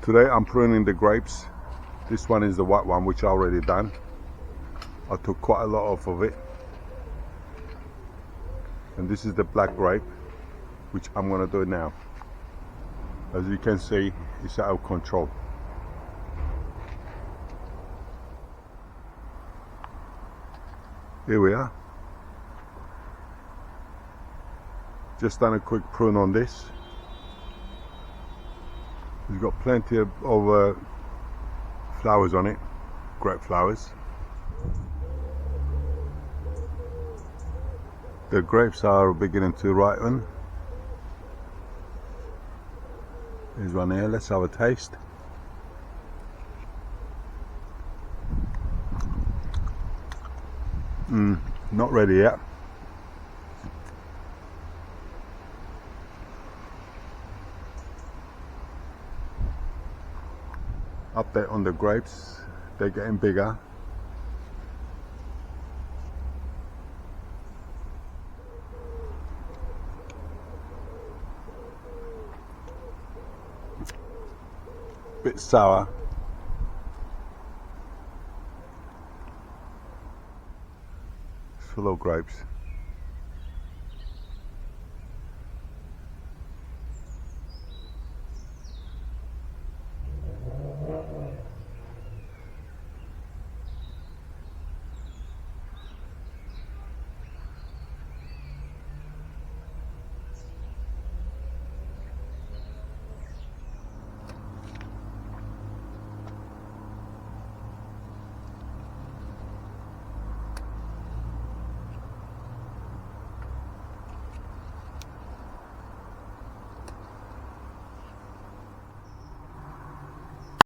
Today I'm pruning the grapes. This one is the white one, which I already done. I took quite a lot off of it. And this is the black grape, which I'm gonna do now. As you can see, it's out of control. Here we are. Just done a quick prune on this. It's got plenty of flowers on it, grape flowers. The grapes are beginning to ripen. Here's one here, let's have a taste. Not ready yet. Update on the grapes, they're getting bigger. Bit sour. It's full of grapes.